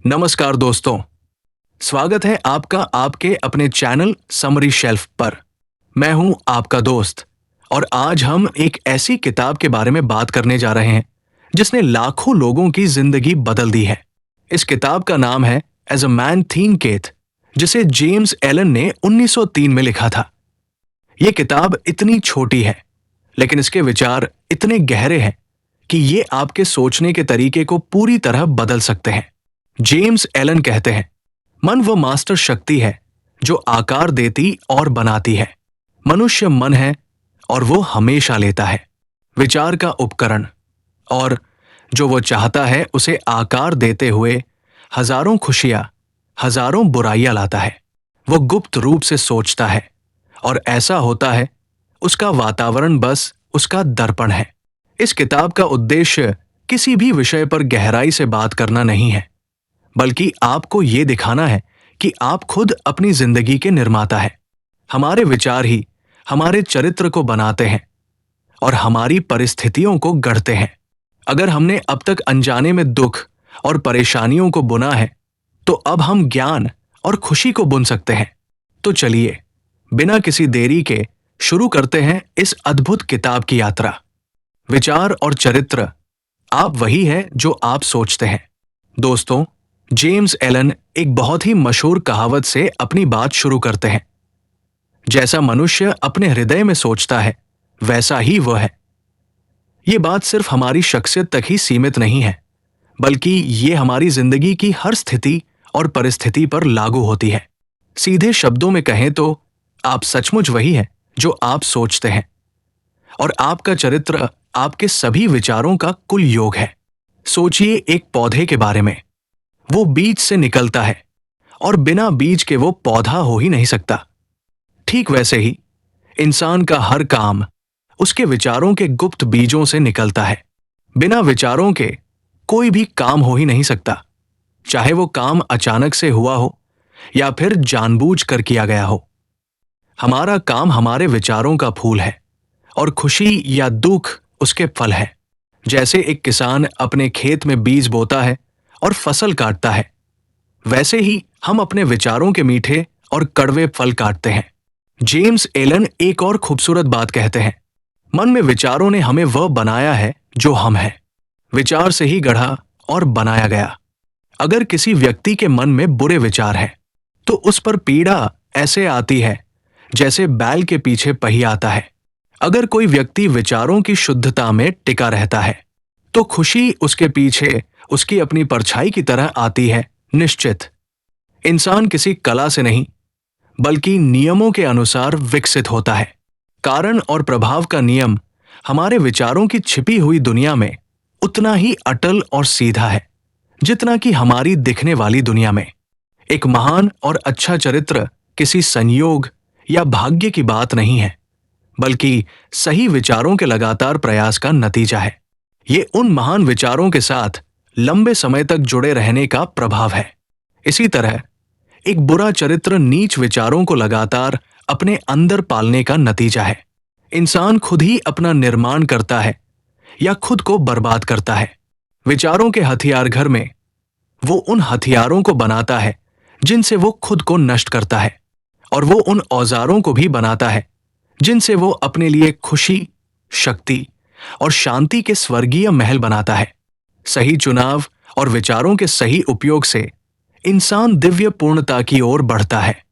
नमस्कार दोस्तों, स्वागत है आपका आपके अपने चैनल समरी शेल्फ पर। मैं हूं आपका दोस्त और आज हम एक ऐसी किताब के बारे में बात करने जा रहे हैं जिसने लाखों लोगों की जिंदगी बदल दी है। इस किताब का नाम है एज अ मैन थिंकेथ, जिसे जेम्स एलन ने 1903 में लिखा था। ये किताब इतनी छोटी है लेकिन इसके विचार इतने गहरे हैं कि ये आपके सोचने के तरीके को पूरी तरह बदल सकते हैं। जेम्स एलन कहते हैं, मन वो मास्टर शक्ति है जो आकार देती और बनाती है। मनुष्य मन है और वो हमेशा लेता है, विचार का उपकरण, और जो वो चाहता है उसे आकार देते हुए हजारों खुशियां, हजारों बुराइयां लाता है। वो गुप्त रूप से सोचता है और ऐसा होता है। उसका वातावरण बस उसका दर्पण है। इस किताब का उद्देश्य किसी भी विषय पर गहराई से बात करना नहीं है, बल्कि आपको ये दिखाना है कि आप खुद अपनी जिंदगी के निर्माता हैं। हमारे विचार ही हमारे चरित्र को बनाते हैं और हमारी परिस्थितियों को गढ़ते हैं। अगर हमने अब तक अनजाने में दुख और परेशानियों को बुना है, तो अब हम ज्ञान और खुशी को बुन सकते हैं। तो चलिए, बिना किसी देरी के शुरू करते हैं इस अद्भुत किताब की यात्रा। विचार और चरित्र, आप वही है जो आप सोचते हैं। दोस्तों, जेम्स एलन एक बहुत ही मशहूर कहावत से अपनी बात शुरू करते हैं। जैसा मनुष्य अपने हृदय में सोचता है, वैसा ही वह है। ये बात सिर्फ हमारी शख्सियत तक ही सीमित नहीं है, बल्कि ये हमारी जिंदगी की हर स्थिति और परिस्थिति पर लागू होती है। सीधे शब्दों में कहें तो आप सचमुच वही है जो आप सोचते हैं, और आपका चरित्र आपके सभी विचारों का कुल योग है। सोचिए एक पौधे के बारे में। वो बीज से निकलता है और बिना बीज के वो पौधा हो ही नहीं सकता। ठीक वैसे ही इंसान का हर काम उसके विचारों के गुप्त बीजों से निकलता है। बिना विचारों के कोई भी काम हो ही नहीं सकता, चाहे वो काम अचानक से हुआ हो या फिर जानबूझकर किया गया हो। हमारा काम हमारे विचारों का फूल है और खुशी या दुख उसके फल है। जैसे एक किसान अपने खेत में बीज बोता है और फसल काटता है, वैसे ही हम अपने विचारों के मीठे और कड़वे फल काटते हैं। जेम्स एलन एक और खूबसूरत बात कहते हैं, मन में विचारों ने हमें वह बनाया है जो हम हैं। विचार से ही गढ़ा और बनाया गया। अगर किसी व्यक्ति के मन में बुरे विचार हैं, तो उस पर पीड़ा ऐसे आती है जैसे बैल के पीछे पहिया आता है। अगर कोई व्यक्ति विचारों की शुद्धता में टिका रहता है, तो खुशी उसके पीछे उसकी अपनी परछाई की तरह आती है। निश्चित, इंसान किसी कला से नहीं, बल्कि नियमों के अनुसार विकसित होता है। कारण और प्रभाव का नियम हमारे विचारों की छिपी हुई दुनिया में उतना ही अटल और सीधा है जितना कि हमारी दिखने वाली दुनिया में। एक महान और अच्छा चरित्र किसी संयोग या भाग्य की बात नहीं है, बल्कि सही विचारों के लगातार प्रयास का नतीजा है। ये उन महान विचारों के साथ लंबे समय तक जुड़े रहने का प्रभाव है। इसी तरह एक बुरा चरित्र नीच विचारों को लगातार अपने अंदर पालने का नतीजा है। इंसान खुद ही अपना निर्माण करता है या खुद को बर्बाद करता है। विचारों के हथियार घर में वो उन हथियारों को बनाता है जिनसे वो खुद को नष्ट करता है, और वो उन औजारों को भी बनाता है जिनसे वो अपने लिए खुशी, शक्ति और शांति के स्वर्गीय महल बनाता है। सही चुनाव और विचारों के सही उपयोग से इंसान दिव्य पूर्णता की ओर बढ़ता है,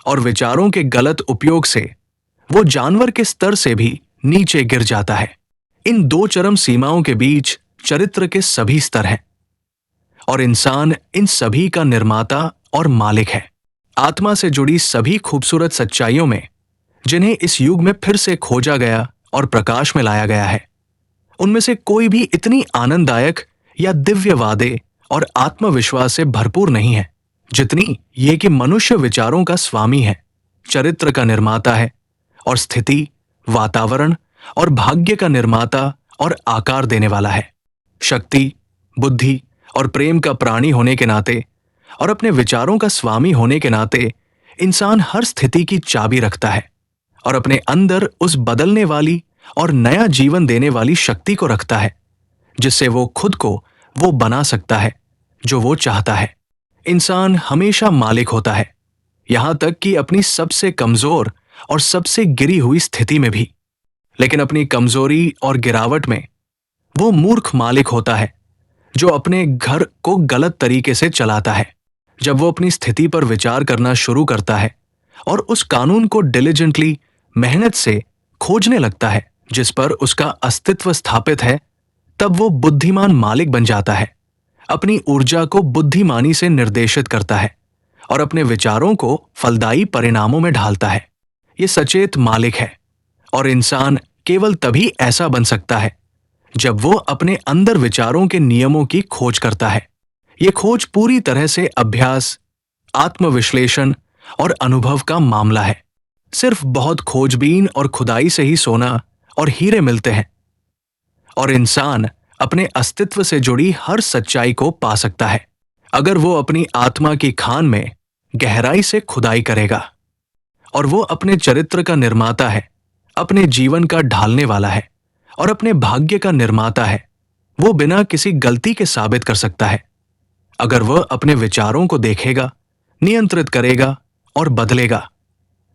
और विचारों के गलत उपयोग से वो जानवर के स्तर से भी नीचे गिर जाता है। इन दो चरम सीमाओं के बीच चरित्र के सभी स्तर हैं, और इंसान इन सभी का निर्माता और मालिक है। आत्मा से जुड़ी सभी खूबसूरत सच्चाइयों में, जिन्हें इस युग में फिर से खोजा गया और प्रकाश में लाया गया है, उनमें से कोई भी इतनी आनंददायक या दिव्य वादे और आत्मविश्वास से भरपूर नहीं है जितनी ये कि मनुष्य विचारों का स्वामी है, चरित्र का निर्माता है, और स्थिति, वातावरण और भाग्य का निर्माता और आकार देने वाला है। शक्ति, बुद्धि और प्रेम का प्राणी होने के नाते और अपने विचारों का स्वामी होने के नाते इंसान हर स्थिति की चाबी रखता है और अपने अंदर उस बदलने वाली और नया जीवन देने वाली शक्ति को रखता है, जिससे वो खुद को वो बना सकता है जो वो चाहता है। इंसान हमेशा मालिक होता है, यहां तक कि अपनी सबसे कमजोर और सबसे गिरी हुई स्थिति में भी। लेकिन अपनी कमजोरी और गिरावट में वो मूर्ख मालिक होता है जो अपने घर को गलत तरीके से चलाता है। जब वो अपनी स्थिति पर विचार करना शुरू करता है और उस कानून को डिलिजेंटली, मेहनत से खोजने लगता है जिस पर उसका अस्तित्व स्थापित है, तब वो बुद्धिमान मालिक बन जाता है। अपनी ऊर्जा को बुद्धिमानी से निर्देशित करता है और अपने विचारों को फलदायी परिणामों में ढालता है। ये सचेत मालिक है, और इंसान केवल तभी ऐसा बन सकता है जब वो अपने अंदर विचारों के नियमों की खोज करता है। ये खोज पूरी तरह से अभ्यास, आत्मविश्लेषण और अनुभव का मामला है। सिर्फ बहुत खोजबीन और खुदाई से ही सोना और हीरे मिलते हैं, और इंसान अपने अस्तित्व से जुड़ी हर सच्चाई को पा सकता है अगर वो अपनी आत्मा की खान में गहराई से खुदाई करेगा। और वो अपने चरित्र का निर्माता है, अपने जीवन का ढालने वाला है और अपने भाग्य का निर्माता है। वो बिना किसी गलती के साबित कर सकता है अगर वह अपने विचारों को देखेगा, नियंत्रित करेगा और बदलेगा,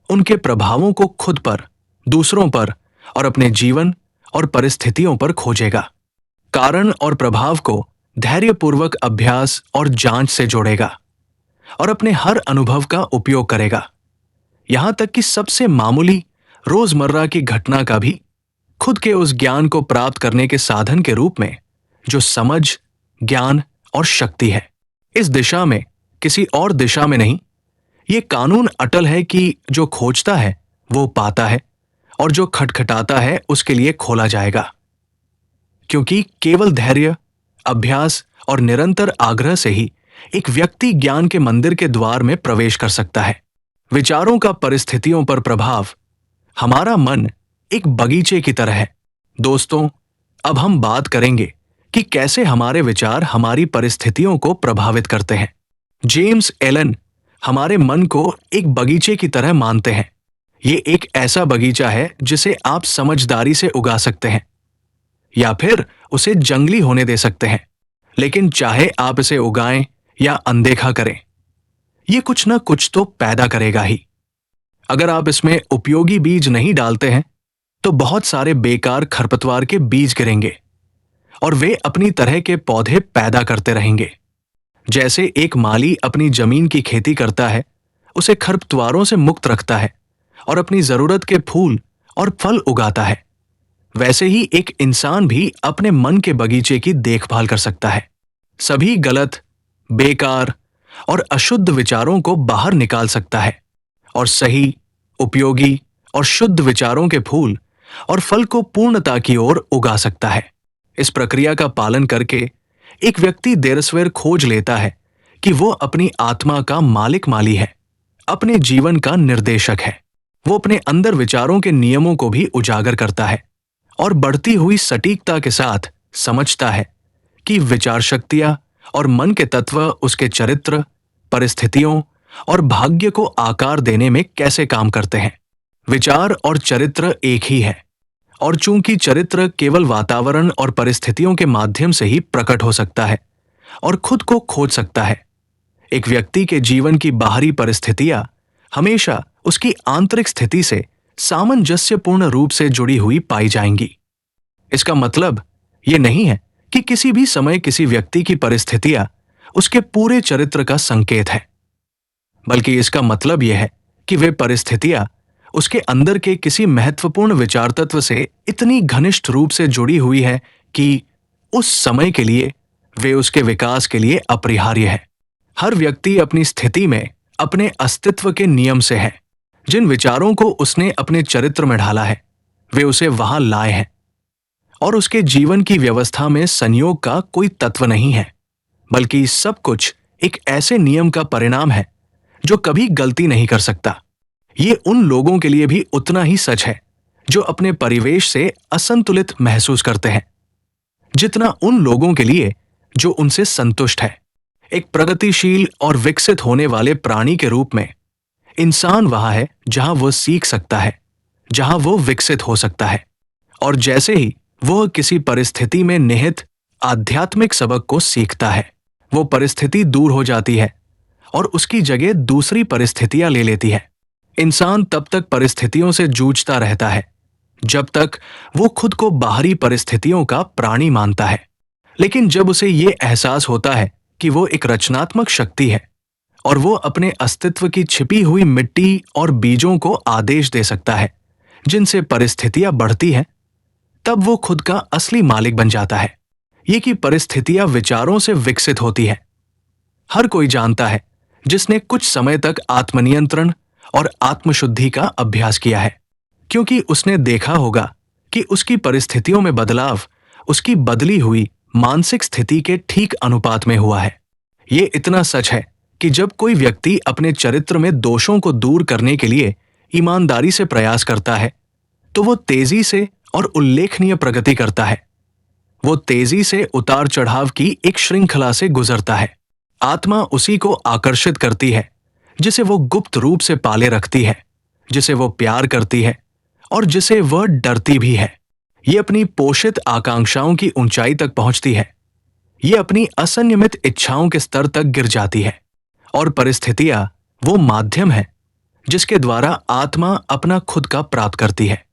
उनके प्रभावों को खुद पर, दूसरों पर और अपने जीवन और परिस्थितियों पर खोजेगा। कारण और प्रभाव को धैर्यपूर्वक अभ्यास और जांच से जोड़ेगा और अपने हर अनुभव का उपयोग करेगा, यहां तक कि सबसे मामूली रोजमर्रा की घटना का भी खुद के उस ज्ञान को प्राप्त करने के साधन के रूप में जो समझ, ज्ञान और शक्ति है। इस दिशा में, किसी और दिशा में नहीं। ये कानून अटल है कि जो खोजता है वो पाता है, और जो खटखटाता है उसके लिए खोला जाएगा। क्योंकि केवल धैर्य, अभ्यास और निरंतर आग्रह से ही एक व्यक्ति ज्ञान के मंदिर के द्वार में प्रवेश कर सकता है। विचारों का परिस्थितियों पर प्रभाव। हमारा मन एक बगीचे की तरह है। दोस्तों, अब हम बात करेंगे कि कैसे हमारे विचार हमारी परिस्थितियों को प्रभावित करते हैं। जेम्स एलन हमारे मन को एक बगीचे की तरह मानते हैं। ये एक ऐसा बगीचा है जिसे आप समझदारी से उगा सकते हैं या फिर उसे जंगली होने दे सकते हैं, लेकिन चाहे आप इसे उगाएं या अनदेखा करें, ये कुछ न कुछ तो पैदा करेगा ही। अगर आप इसमें उपयोगी बीज नहीं डालते हैं तो बहुत सारे बेकार खरपतवार के बीज गिरेंगे और वे अपनी तरह के पौधे पैदा करते रहेंगे। जैसे एक माली अपनी जमीन की खेती करता है, उसे खरपतवारों से मुक्त रखता है और अपनी जरूरत के फूल और फल उगाता है, वैसे ही एक इंसान भी अपने मन के बगीचे की देखभाल कर सकता है। सभी गलत, बेकार और अशुद्ध विचारों को बाहर निकाल सकता है और सही, उपयोगी और शुद्ध विचारों के फूल और फल को पूर्णता की ओर उगा सकता है। इस प्रक्रिया का पालन करके एक व्यक्ति देरसवेर खोज लेता है कि वो अपनी आत्मा का मालिक माली है, अपने जीवन का निर्देशक है। वो अपने अंदर विचारों के नियमों को भी उजागर करता है और बढ़ती हुई सटीकता के साथ समझता है कि विचार शक्तियां और मन के तत्व उसके चरित्र, परिस्थितियों और भाग्य को आकार देने में कैसे काम करते हैं। विचार और चरित्र एक ही है, और चूंकि चरित्र केवल वातावरण और परिस्थितियों के माध्यम से ही प्रकट हो सकता है और खुद को खोज सकता है, एक व्यक्ति के जीवन की बाहरी परिस्थितियां हमेशा उसकी आंतरिक स्थिति से सामंजस्यपूर्ण रूप से जुड़ी हुई पाई जाएंगी। इसका मतलब यह नहीं है कि किसी भी समय किसी व्यक्ति की परिस्थितियां उसके पूरे चरित्र का संकेत है, बल्कि इसका मतलब यह है कि वे परिस्थितियां उसके अंदर के किसी महत्वपूर्ण विचार तत्व से इतनी घनिष्ठ रूप से जुड़ी हुई है कि उस समय के लिए वे उसके विकास के लिए अपरिहार्य है। हर व्यक्ति अपनी स्थिति में अपने अस्तित्व के नियम से है। जिन विचारों को उसने अपने चरित्र में ढाला है, वे उसे वहां लाए हैं, और उसके जीवन की व्यवस्था में संयोग का कोई तत्व नहीं है, बल्कि सब कुछ एक ऐसे नियम का परिणाम है जो कभी गलती नहीं कर सकता। ये उन लोगों के लिए भी उतना ही सच है जो अपने परिवेश से असंतुलित महसूस करते हैं, जितना उन लोगों के लिए जो उनसे संतुष्ट है। एक प्रगतिशील और विकसित होने वाले प्राणी के रूप में इंसान वहां है जहां वह सीख सकता है, जहां वो विकसित हो सकता है, और जैसे ही वह किसी परिस्थिति में निहित आध्यात्मिक सबक को सीखता है, वो परिस्थिति दूर हो जाती है और उसकी जगह दूसरी परिस्थितियां ले लेती है। इंसान तब तक परिस्थितियों से जूझता रहता है जब तक वो खुद को बाहरी परिस्थितियों का प्राणी मानता है। लेकिन जब उसे ये एहसास होता है कि वो एक रचनात्मक शक्ति है और वो अपने अस्तित्व की छिपी हुई मिट्टी और बीजों को आदेश दे सकता है जिनसे परिस्थितियां बढ़ती हैं, तब वो खुद का असली मालिक बन जाता है। ये कि परिस्थितियां विचारों से विकसित होती है। हर कोई जानता है जिसने कुछ समय तक आत्मनियंत्रण और आत्मशुद्धि का अभ्यास किया है, क्योंकि उसने देखा होगा कि उसकी परिस्थितियों में बदलाव उसकी बदली हुई मानसिक स्थिति के ठीक अनुपात में हुआ है। ये इतना सच है कि जब कोई व्यक्ति अपने चरित्र में दोषों को दूर करने के लिए ईमानदारी से प्रयास करता है, तो वो तेजी से और उल्लेखनीय प्रगति करता है। वो तेजी से उतार चढ़ाव की एक श्रृंखला से गुजरता है। आत्मा उसी को आकर्षित करती है जिसे वो गुप्त रूप से पाले रखती है, जिसे वो प्यार करती है और जिसे वह डरती भी है। ये अपनी पोषित आकांक्षाओं की ऊंचाई तक पहुंचती है। ये अपनी असंयमित इच्छाओं के स्तर तक गिर जाती है। और परिस्थितियां वो माध्यम है जिसके द्वारा आत्मा अपना खुद का प्राप्त करती है।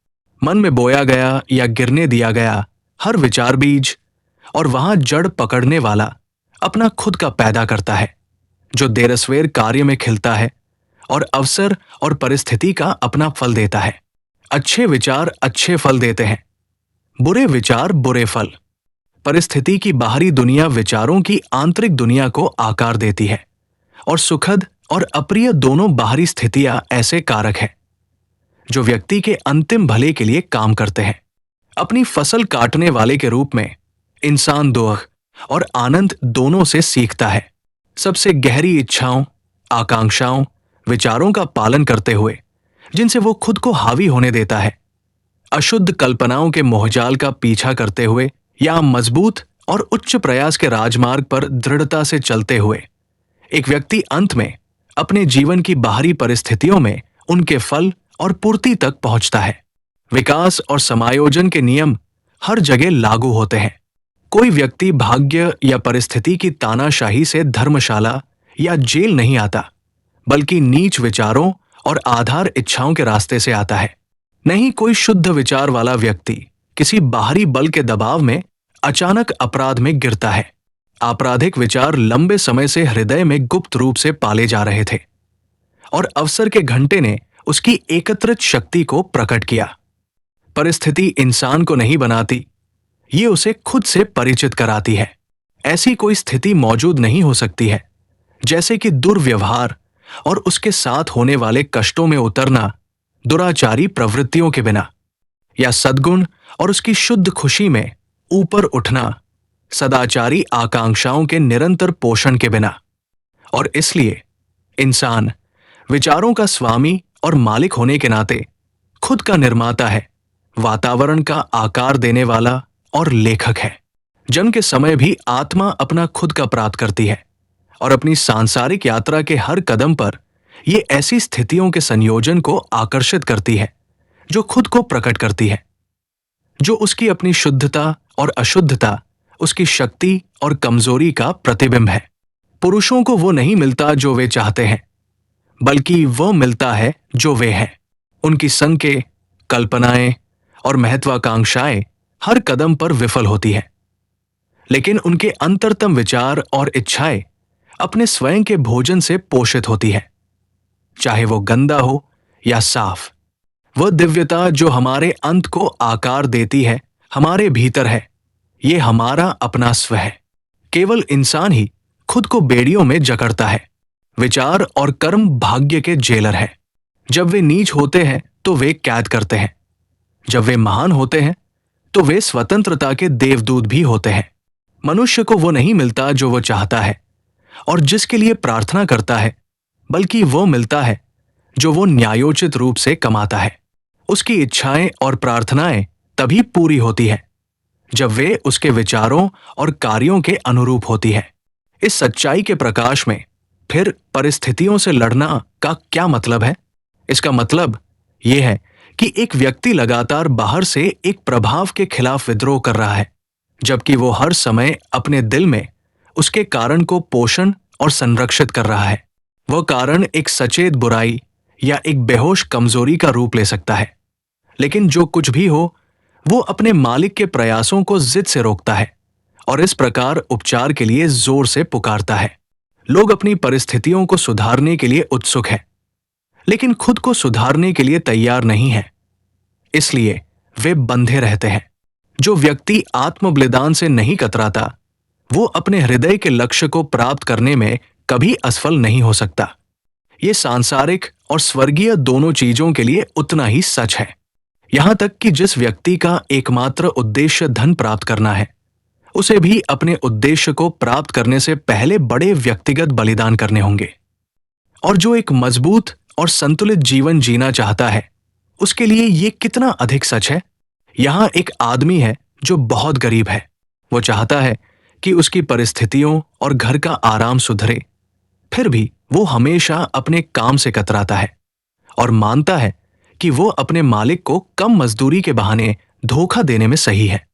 मन में बोया गया या गिरने दिया गया हर विचार बीज और वहां जड़ पकड़ने वाला अपना खुद का पैदा करता है, जो देरसवेर कार्य में खिलता है और अवसर और परिस्थिति का अपना फल देता है। अच्छे विचार अच्छे फल देते हैं, बुरे विचार बुरे फल। परिस्थिति की बाहरी दुनिया विचारों की आंतरिक दुनिया को आकार देती है और सुखद और अप्रिय दोनों बाहरी स्थितियां ऐसे कारक हैं जो व्यक्ति के अंतिम भले के लिए काम करते हैं। अपनी फसल काटने वाले के रूप में इंसान दुख और आनंद दोनों से सीखता है। सबसे गहरी इच्छाओं, आकांक्षाओं, विचारों का पालन करते हुए जिनसे वो खुद को हावी होने देता है, अशुद्ध कल्पनाओं के मोहजाल का पीछा करते हुए या मजबूत और उच्च प्रयास के राजमार्ग पर दृढ़ता से चलते हुए एक व्यक्ति अंत में अपने जीवन की बाहरी परिस्थितियों में उनके फल और पूर्ति तक पहुंचता है। विकास और समायोजन के नियम हर जगह लागू होते हैं। कोई व्यक्ति भाग्य या परिस्थिति की तानाशाही से धर्मशाला या जेल नहीं आता, बल्कि नीच विचारों और आधार इच्छाओं के रास्ते से आता है। नहीं कोई शुद्ध विचार वाला व्यक्ति किसी बाहरी बल के दबाव में अचानक अपराध में गिरता है। आपराधिक विचार लंबे समय से हृदय में गुप्त रूप से पाले जा रहे थे और अवसर के घंटे ने उसकी एकत्रित शक्ति को प्रकट किया। परिस्थिति इंसान को नहीं बनाती, ये उसे खुद से परिचित कराती है। ऐसी कोई स्थिति मौजूद नहीं हो सकती है जैसे कि दुर्व्यवहार और उसके साथ होने वाले कष्टों में उतरना दुराचारी प्रवृत्तियों के बिना, या सद्गुण और उसकी शुद्ध खुशी में ऊपर उठना सदाचारी आकांक्षाओं के निरंतर पोषण के बिना। और इसलिए इंसान विचारों का स्वामी और मालिक होने के नाते खुद का निर्माता है, वातावरण का आकार देने वाला और लेखक है। जन्म के समय भी आत्मा अपना खुद का प्राप्त करती है और अपनी सांसारिक यात्रा के हर कदम पर ये ऐसी स्थितियों के संयोजन को आकर्षित करती है जो खुद को प्रकट करती है, जो उसकी अपनी शुद्धता और अशुद्धता, उसकी शक्ति और कमजोरी का प्रतिबिंब है। पुरुषों को वो नहीं मिलता जो वे चाहते हैं, बल्कि वो मिलता है जो वे हैं। उनकी संकें, कल्पनाएं और महत्वाकांक्षाएं हर कदम पर विफल होती हैं, लेकिन उनके अंतरतम विचार और इच्छाएं अपने स्वयं के भोजन से पोषित होती है, चाहे वो गंदा हो या साफ। वह दिव्यता जो हमारे अंत को आकार देती है हमारे भीतर है। ये हमारा अपना स्व है। केवल इंसान ही खुद को बेड़ियों में जकड़ता है। विचार और कर्म भाग्य के जेलर हैं। जब वे नीच होते हैं तो वे कैद करते हैं, जब वे महान होते हैं तो वे स्वतंत्रता के देवदूत भी होते हैं। मनुष्य को वो नहीं मिलता जो वो चाहता है और जिसके लिए प्रार्थना करता है, बल्कि वो मिलता है जो वो न्यायोचित रूप से कमाता है। उसकी इच्छाएं और प्रार्थनाएं तभी पूरी होती हैं जब वे उसके विचारों और कार्यों के अनुरूप होती है। इस सच्चाई के प्रकाश में फिर परिस्थितियों से लड़ना का क्या मतलब है? इसका मतलब यह है कि एक व्यक्ति लगातार बाहर से एक प्रभाव के खिलाफ विद्रोह कर रहा है, जबकि वो हर समय अपने दिल में उसके कारण को पोषण और संरक्षित कर रहा है। वह कारण एक सचेत बुराई या एक बेहोश कमजोरी का रूप ले सकता है। लेकिन जो कुछ भी हो, वो अपने मालिक के प्रयासों को जिद से रोकता है और इस प्रकार उपचार के लिए जोर से पुकारता है। लोग अपनी परिस्थितियों को सुधारने के लिए उत्सुक हैं, लेकिन खुद को सुधारने के लिए तैयार नहीं है, इसलिए वे बंधे रहते हैं। जो व्यक्ति आत्म बलिदान से नहीं कतराता, वो अपने हृदय के लक्ष्य को प्राप्त करने में कभी असफल नहीं हो सकता। ये सांसारिक और स्वर्गीय दोनों चीजों के लिए उतना ही सच है। यहां तक कि जिस व्यक्ति का एकमात्र उद्देश्य धन प्राप्त करना है, उसे भी अपने उद्देश्य को प्राप्त करने से पहले बड़े व्यक्तिगत बलिदान करने होंगे। और जो एक मजबूत और संतुलित जीवन जीना चाहता है, उसके लिए ये कितना अधिक सच है। यहां एक आदमी है जो बहुत गरीब है। वो चाहता है कि उसकी परिस्थितियों और घर का आराम सुधरे, फिर भी वो हमेशा अपने काम से कतराता है और मानता है कि वो अपने मालिक को कम मजदूरी के बहाने धोखा देने में सही है।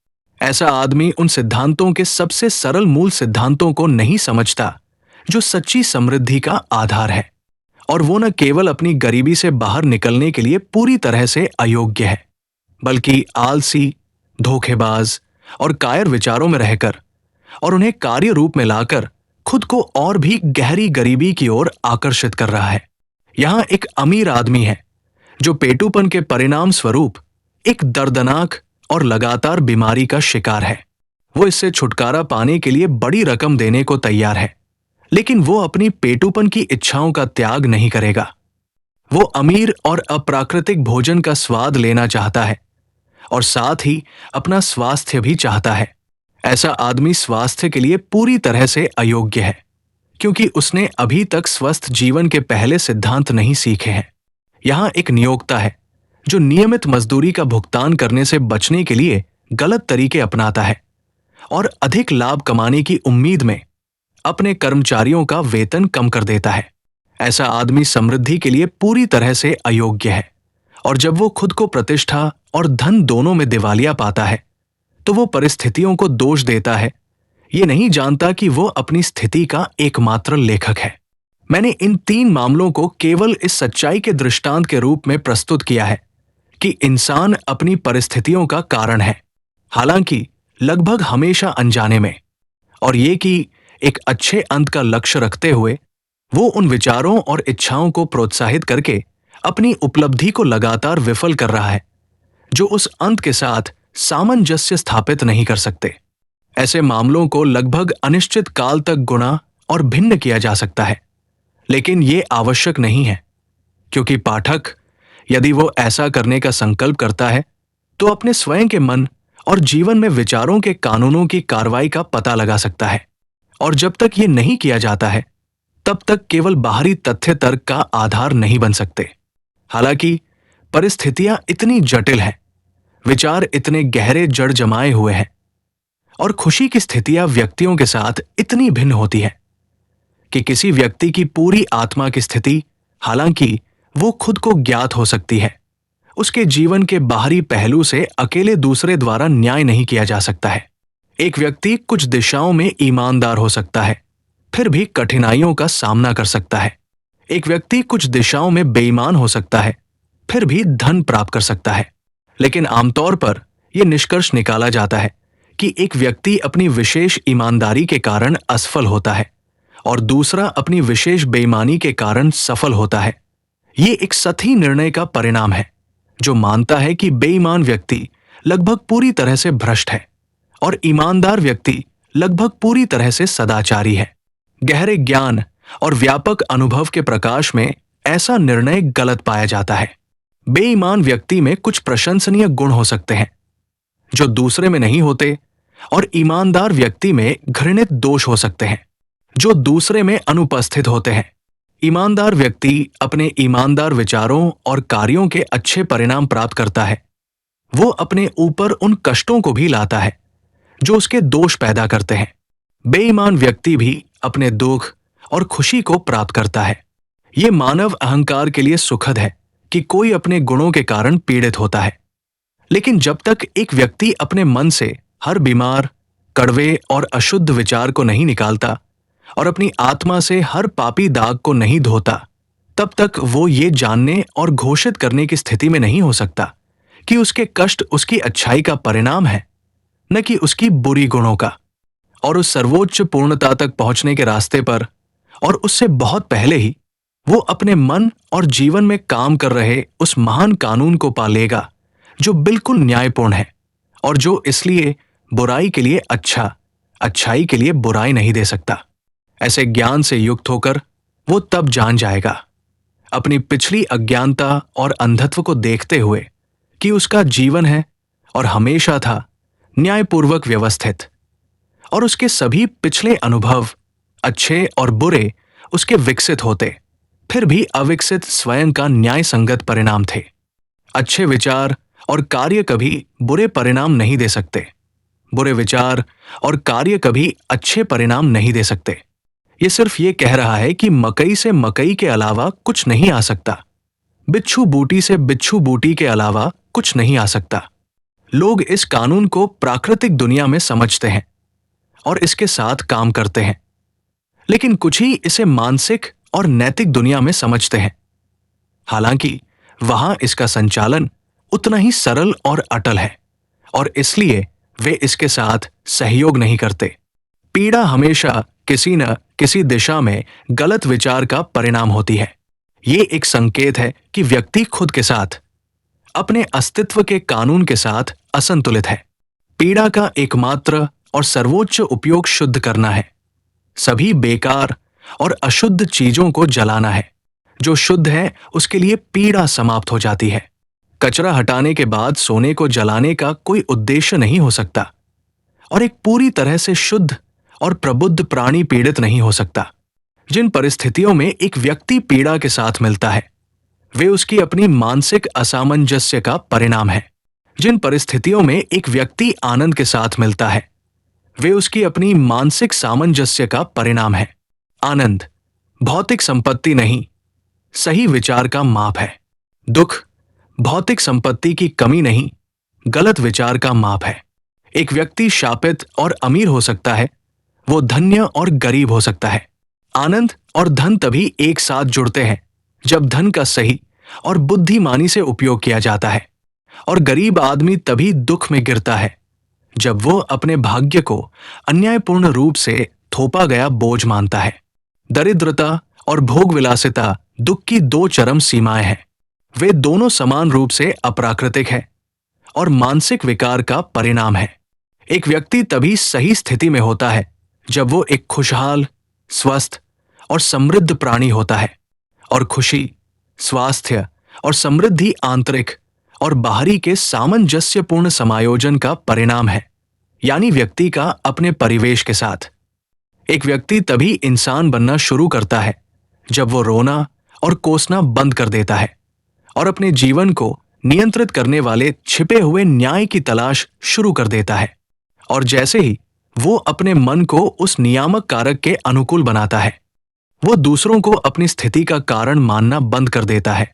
ऐसा आदमी उन सिद्धांतों के सबसे सरल मूल सिद्धांतों को नहीं समझता जो सच्ची समृद्धि का आधार है। और वो न केवल अपनी गरीबी से बाहर निकलने के लिए पूरी तरह से अयोग्य है, बल्कि आलसी, धोखेबाज और कायर विचारों में रहकर और उन्हें कार्य रूप में लाकर खुद को और भी गहरी गरीबी की ओर आकर्षित कर रहा है। यहां एक अमीर आदमी है जो पेटूपन के परिणाम स्वरूप एक दर्दनाक और लगातार बीमारी का शिकार है। वो इससे छुटकारा पाने के लिए बड़ी रकम देने को तैयार है, लेकिन वो अपनी पेटूपन की इच्छाओं का त्याग नहीं करेगा। वो अमीर और अप्राकृतिक भोजन का स्वाद लेना चाहता है और साथ ही अपना स्वास्थ्य भी चाहता है। ऐसा आदमी स्वास्थ्य के लिए पूरी तरह से अयोग्य है, क्योंकि उसने अभी तक स्वस्थ जीवन के पहले सिद्धांत नहीं सीखे हैं। यहां एक नियोक्ता है जो नियमित मजदूरी का भुगतान करने से बचने के लिए गलत तरीके अपनाता है और अधिक लाभ कमाने की उम्मीद में अपने कर्मचारियों का वेतन कम कर देता है। ऐसा आदमी समृद्धि के लिए पूरी तरह से अयोग्य है और जब वो खुद को प्रतिष्ठा और धन दोनों में दिवालिया पाता है, तो वो परिस्थितियों को दोष देता है। ये नहीं जानता कि वो अपनी स्थिति का एकमात्र लेखक है। मैंने इन 3 मामलों को केवल इस सच्चाई के दृष्टांत के रूप में प्रस्तुत किया है कि इंसान अपनी परिस्थितियों का कारण है, हालांकि लगभग हमेशा अनजाने में, और ये कि एक अच्छे अंत का लक्ष्य रखते हुए वो उन विचारों और इच्छाओं को प्रोत्साहित करके अपनी उपलब्धि को लगातार विफल कर रहा है जो उस अंत के साथ सामंजस्य स्थापित नहीं कर सकते। ऐसे मामलों को लगभग अनिश्चित काल तक गुणा और भिन्न किया जा सकता है, लेकिन ये आवश्यक नहीं है, क्योंकि पाठक यदि वो ऐसा करने का संकल्प करता है तो अपने स्वयं के मन और जीवन में विचारों के कानूनों की कार्रवाई का पता लगा सकता है। और जब तक ये नहीं किया जाता है, तब तक केवल बाहरी तथ्य तर्क का आधार नहीं बन सकते। हालांकि परिस्थितियां इतनी जटिल हैं, विचार इतने गहरे जड़ जमाए हुए हैं और खुशी की स्थितियां व्यक्तियों के साथ इतनी भिन्न होती है कि किसी व्यक्ति की पूरी आत्मा की स्थिति, हालांकि वो खुद को ज्ञात हो सकती है, उसके जीवन के बाहरी पहलू से अकेले दूसरे द्वारा न्याय नहीं किया जा सकता है। एक व्यक्ति कुछ दिशाओं में ईमानदार हो सकता है, फिर भी कठिनाइयों का सामना कर सकता है। एक व्यक्ति कुछ दिशाओं में बेईमान हो सकता है, फिर भी धन प्राप्त कर सकता है। लेकिन आमतौर पर यह निष्कर्ष निकाला जाता है कि एक व्यक्ति अपनी विशेष ईमानदारी के कारण असफल होता है और दूसरा अपनी विशेष बेईमानी के कारण सफल होता है। ये एक सही निर्णय का परिणाम है जो मानता है कि बेईमान व्यक्ति लगभग पूरी तरह से भ्रष्ट है और ईमानदार व्यक्ति लगभग पूरी तरह से सदाचारी है। गहरे ज्ञान और व्यापक अनुभव के प्रकाश में ऐसा निर्णय गलत पाया जाता है। बेईमान व्यक्ति में कुछ प्रशंसनीय गुण हो सकते हैं जो दूसरे में नहीं होते, और ईमानदार व्यक्ति में घृणित दोष हो सकते हैं जो दूसरे में अनुपस्थित होते हैं। ईमानदार व्यक्ति अपने ईमानदार विचारों और कार्यों के अच्छे परिणाम प्राप्त करता है। वो अपने ऊपर उन कष्टों को भी लाता है जो उसके दोष पैदा करते हैं। बेईमान व्यक्ति भी अपने दुख और खुशी को प्राप्त करता है। ये मानव अहंकार के लिए सुखद है कि कोई अपने गुणों के कारण पीड़ित होता है, लेकिन जब तक एक व्यक्ति अपने मन से हर बीमार, कड़वे और अशुद्ध विचार को नहीं निकालता और अपनी आत्मा से हर पापी दाग को नहीं धोता, तब तक वो ये जानने और घोषित करने की स्थिति में नहीं हो सकता कि उसके कष्ट उसकी अच्छाई का परिणाम है, न कि उसकी बुरी गुणों का। और उस सर्वोच्च पूर्णता तक पहुंचने के रास्ते पर और उससे बहुत पहले ही वो अपने मन और जीवन में काम कर रहे उस महान कानून को पा लेगा जो बिल्कुल न्यायपूर्ण है और जो इसलिए बुराई के लिए अच्छा, अच्छाई के लिए बुराई नहीं दे सकता। ऐसे ज्ञान से युक्त होकर वो तब जान जाएगा, अपनी पिछली अज्ञानता और अंधत्व को देखते हुए, कि उसका जीवन है और हमेशा था न्यायपूर्वक व्यवस्थित, और उसके सभी पिछले अनुभव, अच्छे और बुरे, उसके विकसित होते फिर भी अविकसित स्वयं का न्याय संगत परिणाम थे। अच्छे विचार और कार्य कभी बुरे परिणाम नहीं दे सकते, बुरे विचार और कार्य कभी अच्छे परिणाम नहीं दे सकते। ये सिर्फ ये कह रहा है कि मकई से मकई के अलावा कुछ नहीं आ सकता, बिच्छू बूटी से बिच्छू बूटी के अलावा कुछ नहीं आ सकता। लोग इस कानून को प्राकृतिक दुनिया में समझते हैं और इसके साथ काम करते हैं, लेकिन कुछ ही इसे मानसिक और नैतिक दुनिया में समझते हैं। हालांकि वहां इसका संचालन उतना ही सरल और अटल है और इसलिए वे इसके साथ सहयोग नहीं करते। पीड़ा हमेशा किसी न किसी दिशा में गलत विचार का परिणाम होती है। ये एक संकेत है कि व्यक्ति खुद के साथ, अपने अस्तित्व के कानून के साथ असंतुलित है। पीड़ा का एकमात्र और सर्वोच्च उपयोग शुद्ध करना है, सभी बेकार और अशुद्ध चीजों को जलाना है। जो शुद्ध है उसके लिए पीड़ा समाप्त हो जाती है। कचरा हटाने के बाद सोने को जलाने का कोई उद्देश्य नहीं हो सकता, और एक पूरी तरह से शुद्ध और प्रबुद्ध प्राणी पीड़ित नहीं हो सकता। जिन परिस्थितियों में एक व्यक्ति पीड़ा के साथ मिलता है वे उसकी अपनी मानसिक असामंजस्य का परिणाम है। जिन परिस्थितियों में एक व्यक्ति आनंद के साथ मिलता है वे उसकी अपनी मानसिक सामंजस्य का परिणाम है। आनंद भौतिक संपत्ति नहीं, सही विचार का माप है। दुख भौतिक संपत्ति की कमी नहीं, गलत विचार का माप है। एक व्यक्ति शापित और अमीर हो सकता है, वो धन्य और गरीब हो सकता है। आनंद और धन तभी एक साथ जुड़ते हैं जब धन का सही और बुद्धिमानी से उपयोग किया जाता है, और गरीब आदमी तभी दुख में गिरता है जब वो अपने भाग्य को अन्यायपूर्ण रूप से थोपा गया बोझ मानता है। दरिद्रता और भोग विलासिता दुख की दो चरम सीमाएं हैं। वे दोनों समान रूप से अप्राकृतिक हैं और मानसिक विकार का परिणाम है। एक व्यक्ति तभी सही स्थिति में होता है जब वो एक खुशहाल, स्वस्थ और समृद्ध प्राणी होता है, और खुशी, स्वास्थ्य और समृद्धि आंतरिक और बाहरी के सामंजस्यपूर्ण समायोजन का परिणाम है, यानी व्यक्ति का अपने परिवेश के साथ। एक व्यक्ति तभी इंसान बनना शुरू करता है जब वो रोना और कोसना बंद कर देता है और अपने जीवन को नियंत्रित करने वाले छिपे हुए न्याय की तलाश शुरू कर देता है। और जैसे ही वो अपने मन को उस नियामक कारक के अनुकूल बनाता है, वो दूसरों को अपनी स्थिति का कारण मानना बंद कर देता है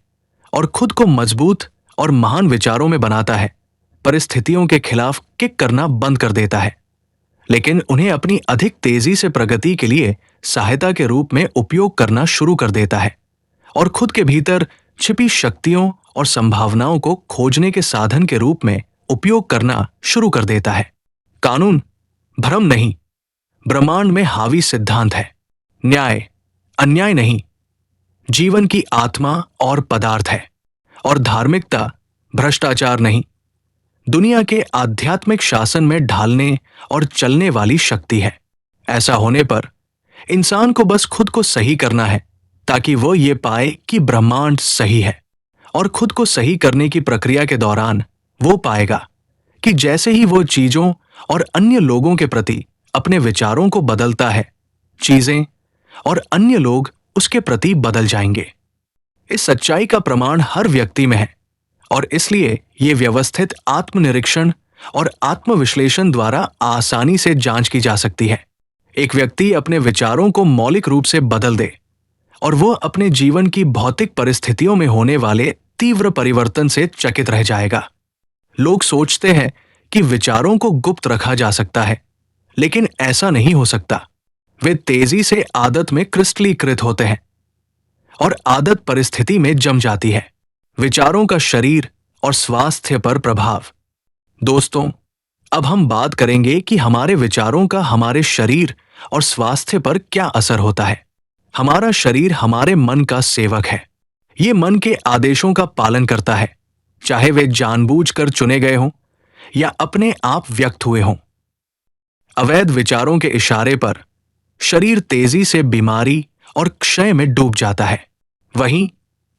और खुद को मजबूत और महान विचारों में बनाता है। परिस्थितियों के खिलाफ किक करना बंद कर देता है, लेकिन उन्हें अपनी अधिक तेजी से प्रगति के लिए सहायता के रूप में उपयोग करना शुरू कर देता है और खुद के भीतर छिपी शक्तियों और संभावनाओं को खोजने के साधन के रूप में उपयोग करना शुरू कर देता है। कानून भ्रम नहीं, ब्रह्मांड में हावी सिद्धांत है। न्याय अन्याय नहीं, जीवन की आत्मा और पदार्थ है। और धार्मिकता भ्रष्टाचार नहीं, दुनिया के आध्यात्मिक शासन में ढालने और चलने वाली शक्ति है। ऐसा होने पर इंसान को बस खुद को सही करना है ताकि वो ये पाए कि ब्रह्मांड सही है, और खुद को सही करने की प्रक्रिया के दौरान वो पाएगा कि जैसे ही वो चीजों और अन्य लोगों के प्रति अपने विचारों को बदलता है, चीजें और अन्य लोग उसके प्रति बदल जाएंगे। इस सच्चाई का प्रमाण हर व्यक्ति में है, और इसलिए ये व्यवस्थित आत्मनिरीक्षण और आत्मविश्लेषण द्वारा आसानी से जांच की जा सकती है। एक व्यक्ति अपने विचारों को मौलिक रूप से बदल दे और वो अपने जीवन की भौतिक परिस्थितियों में होने वाले तीव्र परिवर्तन से चकित रह जाएगा। लोग सोचते हैं कि विचारों को गुप्त रखा जा सकता है, लेकिन ऐसा नहीं हो सकता। वे तेजी से आदत में क्रिस्टलीकृत होते हैं और आदत परिस्थिति में जम जाती है। विचारों का शरीर और स्वास्थ्य पर प्रभाव। दोस्तों, अब हम बात करेंगे कि हमारे विचारों का हमारे शरीर और स्वास्थ्य पर क्या असर होता है। हमारा शरीर हमारे मन का सेवक है। ये मन के आदेशों का पालन करता है, चाहे वे जानबूझकर चुने गए हों या अपने आप व्यक्त हुए हों। अवैध विचारों के इशारे पर शरीर तेजी से बीमारी और क्षय में डूब जाता है। वहीं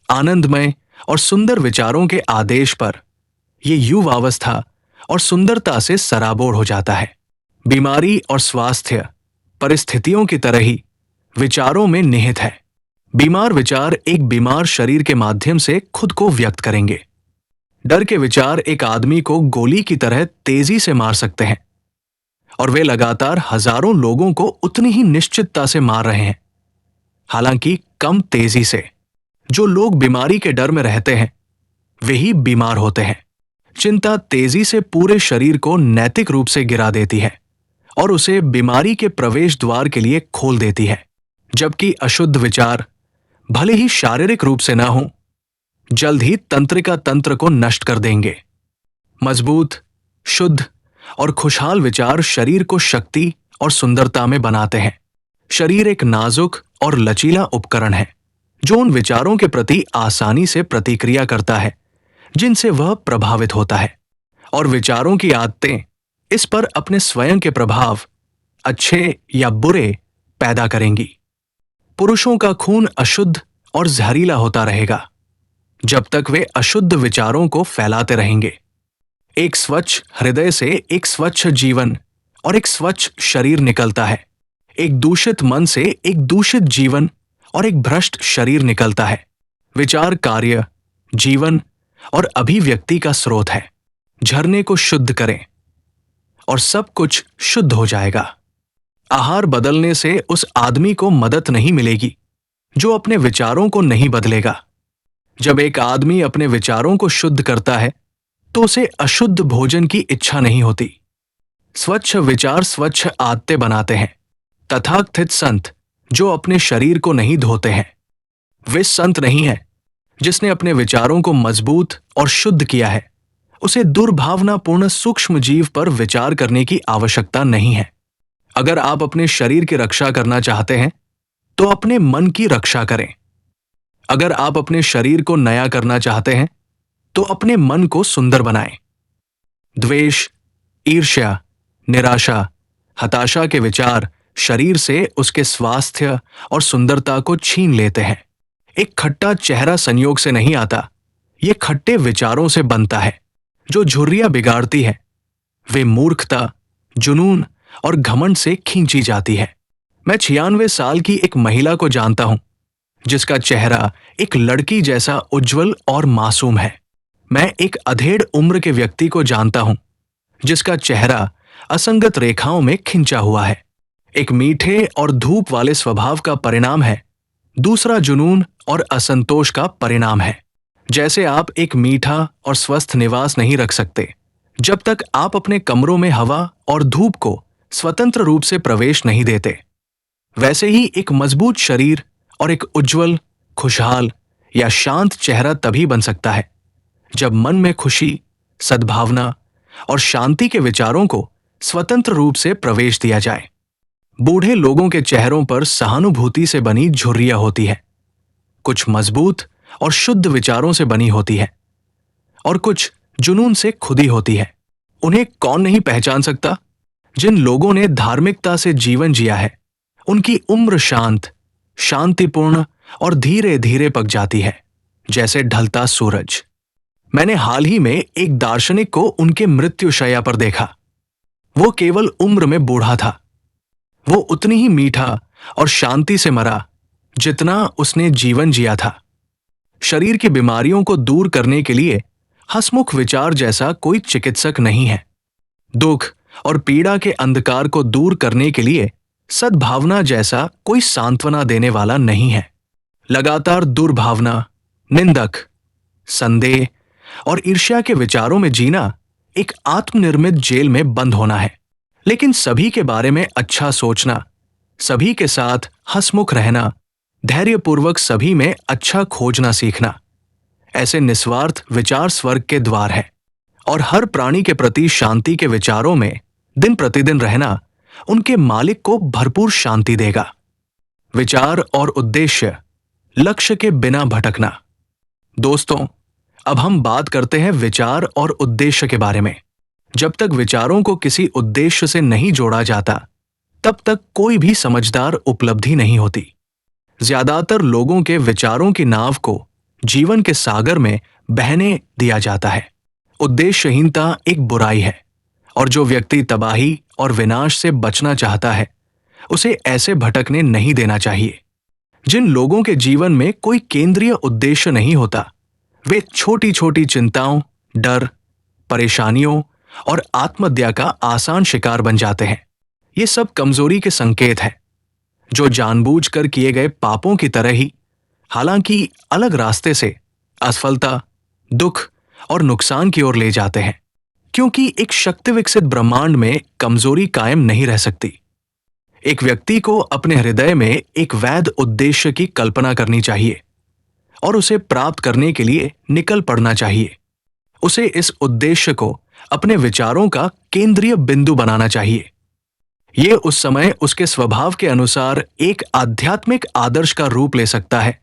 आनंदमय और सुंदर विचारों के आदेश पर यह युवावस्था और सुंदरता से सराबोर हो जाता है। बीमारी और स्वास्थ्य परिस्थितियों की तरह ही विचारों में निहित है। बीमार विचार एक बीमार शरीर के माध्यम से खुद को व्यक्त करेंगे। डर के विचार एक आदमी को गोली की तरह तेजी से मार सकते हैं और वे लगातार हजारों लोगों को उतनी ही निश्चितता से मार रहे हैं, हालांकि कम तेजी से। जो लोग बीमारी के डर में रहते हैं वे ही बीमार होते हैं। चिंता तेजी से पूरे शरीर को नैतिक रूप से गिरा देती है और उसे बीमारी के प्रवेश द्वार के लिए खोल देती है, जबकि अशुद्ध विचार भले ही शारीरिक रूप से ना हो, जल्द ही तंत्रिका तंत्र को नष्ट कर देंगे। मजबूत, शुद्ध और खुशहाल विचार शरीर को शक्ति और सुंदरता में बनाते हैं। शरीर एक नाजुक और लचीला उपकरण है जो उन विचारों के प्रति आसानी से प्रतिक्रिया करता है जिनसे वह प्रभावित होता है, और विचारों की आदतें इस पर अपने स्वयं के प्रभाव, अच्छे या बुरे, पैदा करेंगी। पुरुषों का खून अशुद्ध और जहरीला होता रहेगा जब तक वे अशुद्ध विचारों को फैलाते रहेंगे। एक स्वच्छ हृदय से एक स्वच्छ जीवन और एक स्वच्छ शरीर निकलता है। एक दूषित मन से एक दूषित जीवन और एक भ्रष्ट शरीर निकलता है। विचार कार्य, जीवन और अभिव्यक्ति का स्रोत है। झरने को शुद्ध करें और सब कुछ शुद्ध हो जाएगा। आहार बदलने से उस आदमी को मदद नहीं मिलेगी जो अपने विचारों को नहीं बदलेगा। जब एक आदमी अपने विचारों को शुद्ध करता है तो उसे अशुद्ध भोजन की इच्छा नहीं होती। स्वच्छ विचार स्वच्छ आदतें बनाते हैं। तथाकथित संत जो अपने शरीर को नहीं धोते हैं वे संत नहीं है। जिसने अपने विचारों को मजबूत और शुद्ध किया है उसे दुर्भावनापूर्ण सूक्ष्म जीव पर विचार करने की आवश्यकता नहीं है। अगर आप अपने शरीर की रक्षा करना चाहते हैं तो अपने मन की रक्षा करें। अगर आप अपने शरीर को नया करना चाहते हैं तो अपने मन को सुंदर बनाएं। द्वेष, ईर्ष्या, निराशा, हताशा के विचार शरीर से उसके स्वास्थ्य और सुंदरता को छीन लेते हैं। एक खट्टा चेहरा संयोग से नहीं आता, ये खट्टे विचारों से बनता है जो झुर्रियां बिगाड़ती है। वे मूर्खता, जुनून और घमंड से खींची जाती है। मैं 96 साल की एक महिला को जानता हूं जिसका चेहरा एक लड़की जैसा उज्जवल और मासूम है। मैं एक अधेड़ उम्र के व्यक्ति को जानता हूं जिसका चेहरा असंगत रेखाओं में खिंचा हुआ है। एक मीठे और धूप वाले स्वभाव का परिणाम है, दूसरा जुनून और असंतोष का परिणाम है। जैसे आप एक मीठा और स्वस्थ निवास नहीं रख सकते जब तक आप अपने कमरों में हवा और धूप को स्वतंत्र रूप से प्रवेश नहीं देते, वैसे ही एक मजबूत शरीर और एक उज्जवल, खुशहाल या शांत चेहरा तभी बन सकता है जब मन में खुशी, सद्भावना और शांति के विचारों को स्वतंत्र रूप से प्रवेश दिया जाए। बूढ़े लोगों के चेहरों पर सहानुभूति से बनी झुर्रियां होती है। कुछ मजबूत और शुद्ध विचारों से बनी होती है और कुछ जुनून से खुदी होती है। उन्हें कौन नहीं पहचान सकता? जिन लोगों ने धार्मिकता से जीवन जिया है उनकी उम्र शांत, शांतिपूर्ण और धीरे धीरे पक जाती है, जैसे ढलता सूरज। मैंने हाल ही में एक दार्शनिक को उनके मृत्युशैया पर देखा। वो केवल उम्र में बूढ़ा था। वो उतनी ही मीठा और शांति से मरा जितना उसने जीवन जिया था। शरीर की बीमारियों को दूर करने के लिए हंसमुख विचार जैसा कोई चिकित्सक नहीं है। दुख और पीड़ा के अंधकार को दूर करने के लिए सद्भावना जैसा कोई सांत्वना देने वाला नहीं है। लगातार दुर्भावना, निंदक, संदेह और ईर्ष्या के विचारों में जीना एक आत्मनिर्मित जेल में बंद होना है। लेकिन सभी के बारे में अच्छा सोचना सभी के साथ हंसमुख रहना, धैर्यपूर्वक सभी में अच्छा खोजना सीखना, ऐसे निस्वार्थ विचार स्वर्ग के द्वार है। और हर प्राणी के प्रति शांति के विचारों में दिन प्रतिदिन रहना उनके मालिक को भरपूर शांति देगा। विचार और उद्देश्य, लक्ष्य के बिना भटकना। दोस्तों, अब हम बात करते हैं विचार और उद्देश्य के बारे में। जब तक विचारों को किसी उद्देश्य से नहीं जोड़ा जाता, तब तक कोई भी समझदार उपलब्धि नहीं होती। ज्यादातर लोगों के विचारों की नाव को जीवन के सागर में बहने दिया जाता है। उद्देश्यहीनता एक बुराई है, और जो व्यक्ति तबाही और विनाश से बचना चाहता है, उसे ऐसे भटकने नहीं देना चाहिए। जिन लोगों के जीवन में कोई केंद्रीय उद्देश्य नहीं होता, वे छोटी छोटी चिंताओं, डर, परेशानियों और आत्महत्या का आसान शिकार बन जाते हैं। ये सब कमजोरी के संकेत हैं, जो जानबूझकर किए गए पापों की तरह ही, हालांकि अलग रास्ते से, असफलता, दुख और नुकसान की ओर ले जाते हैं। क्योंकि एक शक्ति विकसित ब्रह्मांड में कमजोरी कायम नहीं रह सकती। एक व्यक्ति को अपने हृदय में एक वैध उद्देश्य की कल्पना करनी चाहिए और उसे प्राप्त करने के लिए निकल पड़ना चाहिए। उसे इस उद्देश्य को अपने विचारों का केंद्रीय बिंदु बनाना चाहिए। ये उस समय उसके स्वभाव के अनुसार एक आध्यात्मिक आदर्श का रूप ले सकता है,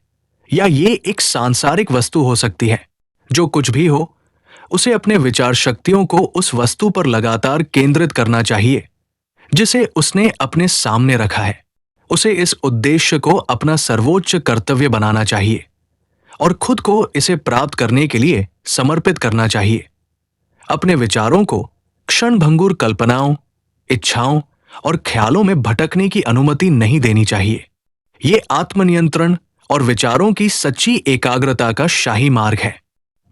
या ये एक सांसारिक वस्तु हो सकती है। जो कुछ भी हो, उसे अपने विचार शक्तियों को उस वस्तु पर लगातार केंद्रित करना चाहिए जिसे उसने अपने सामने रखा है। उसे इस उद्देश्य को अपना सर्वोच्च कर्तव्य बनाना चाहिए और खुद को इसे प्राप्त करने के लिए समर्पित करना चाहिए। अपने विचारों को क्षणभंगुर कल्पनाओं, इच्छाओं और ख्यालों में भटकने की अनुमति नहीं देनी चाहिए। ये आत्मनियंत्रण और विचारों की सच्ची एकाग्रता का शाही मार्ग है,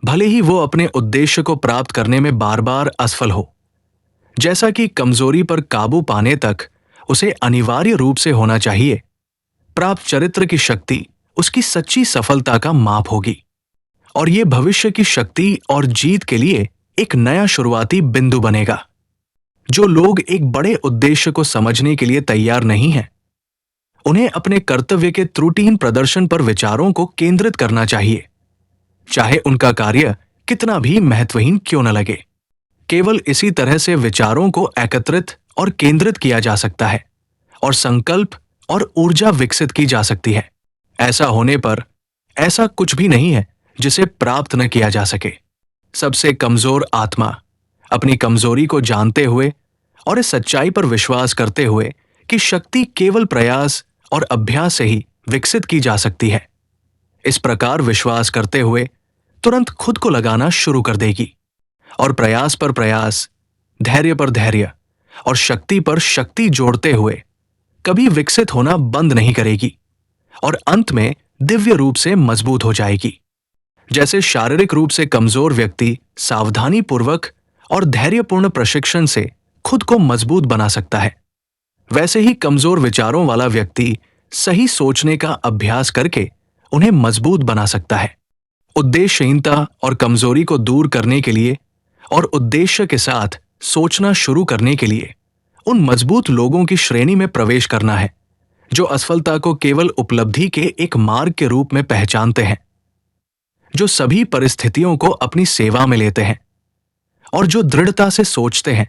भले ही वो अपने उद्देश्य को प्राप्त करने में बार बार असफल हो। जैसा कि कमजोरी पर काबू पाने तक उसे अनिवार्य रूप से होना चाहिए, प्राप्त चरित्र की शक्ति उसकी सच्ची सफलता का माप होगी, और ये भविष्य की शक्ति और जीत के लिए एक नया शुरुआती बिंदु बनेगा। जो लोग एक बड़े उद्देश्य को समझने के लिए तैयार नहीं हैं, उन्हें अपने कर्तव्य के त्रुटिहीन प्रदर्शन पर विचारों को केंद्रित करना चाहिए, चाहे उनका कार्य कितना भी महत्वहीन क्यों न लगे। केवल इसी तरह से विचारों को एकत्रित और केंद्रित किया जा सकता है और संकल्प और ऊर्जा विकसित की जा सकती है। ऐसा होने पर ऐसा कुछ भी नहीं है जिसे प्राप्त न किया जा सके। सबसे कमजोर आत्मा अपनी कमजोरी को जानते हुए और इस सच्चाई पर विश्वास करते हुए कि शक्ति केवल प्रयास और अभ्यास से ही विकसित की जा सकती है, इस प्रकार विश्वास करते हुए तुरंत खुद को लगाना शुरू कर देगी और प्रयास पर प्रयास, धैर्य पर धैर्य और शक्ति पर शक्ति जोड़ते हुए कभी विकसित होना बंद नहीं करेगी और अंत में दिव्य रूप से मजबूत हो जाएगी। जैसे शारीरिक रूप से कमजोर व्यक्ति सावधानी पूर्वक और धैर्यपूर्ण प्रशिक्षण से खुद को मजबूत बना सकता है, वैसे ही कमजोर विचारों वाला व्यक्ति सही सोचने का अभ्यास करके उन्हें मजबूत बना सकता है। उद्देश्यहीनता और कमजोरी को दूर करने के लिए और उद्देश्य के साथ सोचना शुरू करने के लिए उन मजबूत लोगों की श्रेणी में प्रवेश करना है, जो असफलता को केवल उपलब्धि के एक मार्ग के रूप में पहचानते हैं, जो सभी परिस्थितियों को अपनी सेवा में लेते हैं और जो दृढ़ता से सोचते हैं,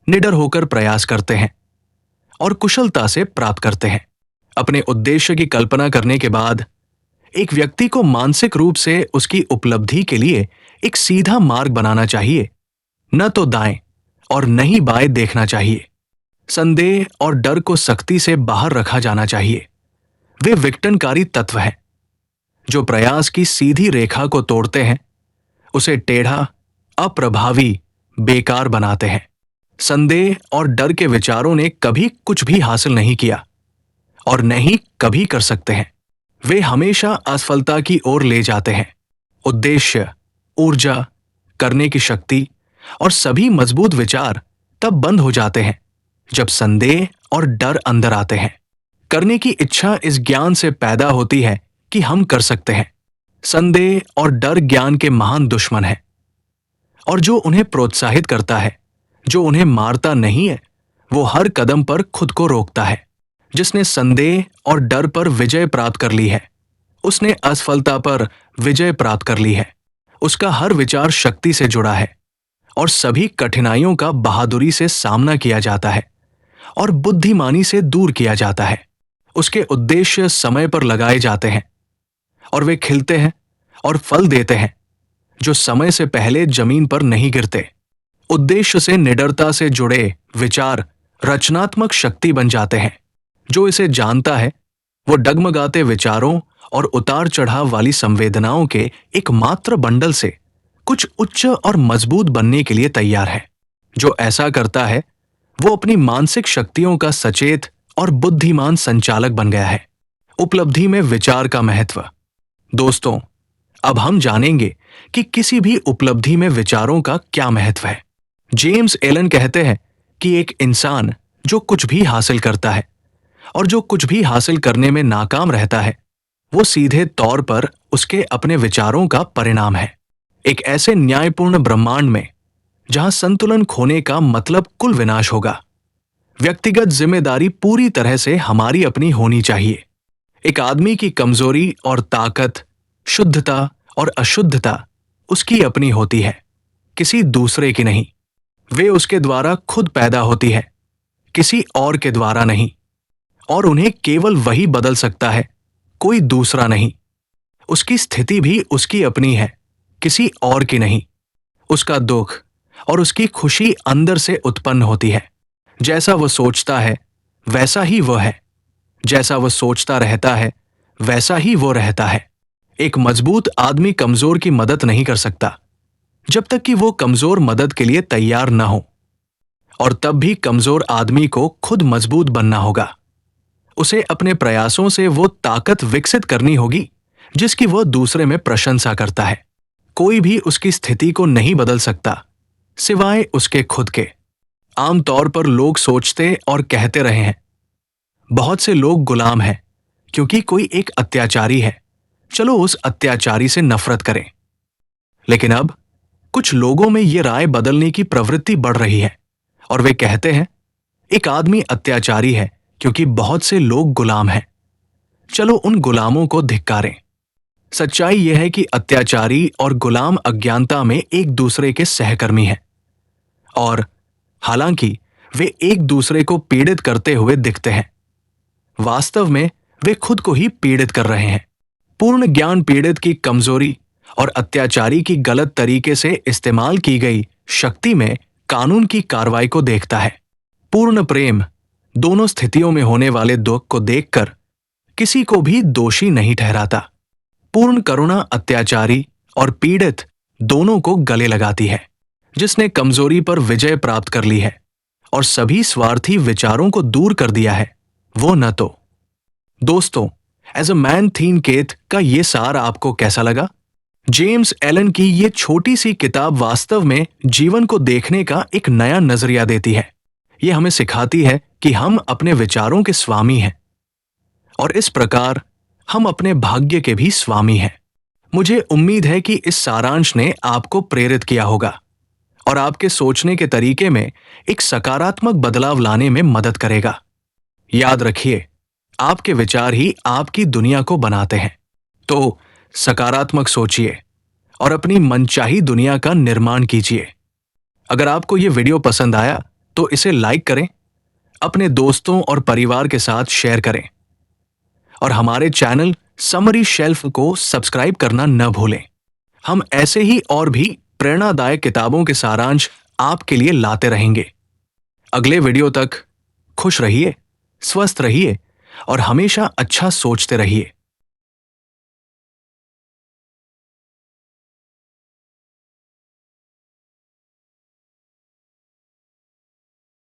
निडर होकर प्रयास करते हैं और कुशलता से प्राप्त करते हैं। अपने उद्देश्य की कल्पना करने के बाद एक व्यक्ति को मानसिक रूप से उसकी उपलब्धि के लिए एक सीधा मार्ग बनाना चाहिए, न तो दाएं और न ही बाएं देखना चाहिए। संदेह और डर को सख्ती से बाहर रखा जाना चाहिए। वे विघटनकारी तत्व हैं जो प्रयास की सीधी रेखा को तोड़ते हैं, उसे टेढ़ा, अप्रभावी, बेकार बनाते हैं। संदेह और डर के विचारों ने कभी कुछ भी हासिल नहीं किया और न ही कभी कर सकते हैं। वे हमेशा असफलता की ओर ले जाते हैं। उद्देश्य, ऊर्जा, करने की शक्ति और सभी मजबूत विचार तब बंद हो जाते हैं जब संदेह और डर अंदर आते हैं। करने की इच्छा इस ज्ञान से पैदा होती है कि हम कर सकते हैं। संदेह और डर ज्ञान के महान दुश्मन हैं, और जो उन्हें प्रोत्साहित करता है, जो उन्हें मारता नहीं है, वो हर कदम पर खुद को रोकता है। जिसने संदेह और डर पर विजय प्राप्त कर ली है, उसने असफलता पर विजय प्राप्त कर ली है। उसका हर विचार शक्ति से जुड़ा है और सभी कठिनाइयों का बहादुरी से सामना किया जाता है और बुद्धिमानी से दूर किया जाता है। उसके उद्देश्य समय पर लगाए जाते हैं और वे खिलते हैं और फल देते हैं जो समय से पहले जमीन पर नहीं गिरते। उद्देश्य से निडरता से जुड़े विचार रचनात्मक शक्ति बन जाते हैं। जो इसे जानता है वो डगमगाते विचारों और उतार चढ़ाव वाली संवेदनाओं के एक मात्र बंडल से कुछ उच्च और मजबूत बनने के लिए तैयार है। जो ऐसा करता है वो अपनी मानसिक शक्तियों का सचेत और बुद्धिमान संचालक बन गया है। उपलब्धि में विचार का महत्व। दोस्तों, अब हम जानेंगे कि किसी भी उपलब्धि में विचारों का क्या महत्व है। जेम्स एलन कहते हैं कि एक इंसान जो कुछ भी हासिल करता है और जो कुछ भी हासिल करने में नाकाम रहता है, वो सीधे तौर पर उसके अपने विचारों का परिणाम है। एक ऐसे न्यायपूर्ण ब्रह्मांड में जहां संतुलन खोने का मतलब कुल विनाश होगा, व्यक्तिगत जिम्मेदारी पूरी तरह से हमारी अपनी होनी चाहिए। एक आदमी की कमजोरी और ताकत, शुद्धता और अशुद्धता उसकी अपनी होती है, किसी दूसरे की नहीं। वे उसके द्वारा खुद पैदा होती है, किसी और के द्वारा नहीं, और उन्हें केवल वही बदल सकता है, कोई दूसरा नहीं। उसकी स्थिति भी उसकी अपनी है, किसी और की नहीं। उसका दुख और उसकी खुशी अंदर से उत्पन्न होती है। जैसा वह सोचता है वैसा ही वह है, जैसा वह सोचता रहता है वैसा ही वो रहता है। एक मजबूत आदमी कमजोर की मदद नहीं कर सकता जब तक कि वो कमजोर मदद के लिए तैयार न हो, और तब भी कमजोर आदमी को खुद मजबूत बनना होगा। उसे अपने प्रयासों से वो ताकत विकसित करनी होगी जिसकी वह दूसरे में प्रशंसा करता है। कोई भी उसकी स्थिति को नहीं बदल सकता सिवाय उसके खुद के। आमतौर पर लोग सोचते और कहते रहे हैं, बहुत से लोग गुलाम हैं क्योंकि कोई एक अत्याचारी है, चलो उस अत्याचारी से नफरत करें। लेकिन अब कुछ लोगों में ये राय बदलने की प्रवृत्ति बढ़ रही है और वे कहते हैं, एक आदमी अत्याचारी है क्योंकि बहुत से लोग गुलाम हैं, चलो उन गुलामों को धिक्कारें। सच्चाई यह है कि अत्याचारी और गुलाम अज्ञानता में एक दूसरे के सहकर्मी हैं, और हालांकि वे एक दूसरे को पीड़ित करते हुए दिखते हैं, वास्तव में वे खुद को ही पीड़ित कर रहे हैं। पूर्ण ज्ञान पीड़ित की कमजोरी और अत्याचारी की गलत तरीके से इस्तेमाल की गई शक्ति में कानून की कार्रवाई को देखता है। पूर्ण प्रेम दोनों स्थितियों में होने वाले दुख को देखकर किसी को भी दोषी नहीं ठहराता। पूर्ण करुणा अत्याचारी और पीड़ित दोनों को गले लगाती है। जिसने कमजोरी पर विजय प्राप्त कर ली है और सभी स्वार्थी विचारों को दूर कर दिया है, वो न तो। दोस्तों, एज अ मैन थिंकेथ का ये सार आपको कैसा लगा? जेम्स एलन की ये छोटी सी किताब वास्तव में जीवन को देखने का एक नया नजरिया देती है। ये हमें सिखाती है कि हम अपने विचारों के स्वामी हैं और इस प्रकार हम अपने भाग्य के भी स्वामी हैं। मुझे उम्मीद है कि इस सारांश ने आपको प्रेरित किया होगा और आपके सोचने के तरीके में एक सकारात्मक बदलाव लाने में मदद करेगा। याद रखिए, आपके विचार ही आपकी दुनिया को बनाते हैं। तो सकारात्मक सोचिए और अपनी मनचाही दुनिया का निर्माण कीजिए। अगर आपको यह वीडियो पसंद आया तो इसे लाइक करें, अपने दोस्तों और परिवार के साथ शेयर करें और हमारे चैनल समरी शेल्फ को सब्सक्राइब करना न भूलें। हम ऐसे ही और भी प्रेरणादायक किताबों के सारांश आपके लिए लाते रहेंगे। अगले वीडियो तक खुश रहिए, स्वस्थ रहिए और हमेशा अच्छा सोचते रहिए।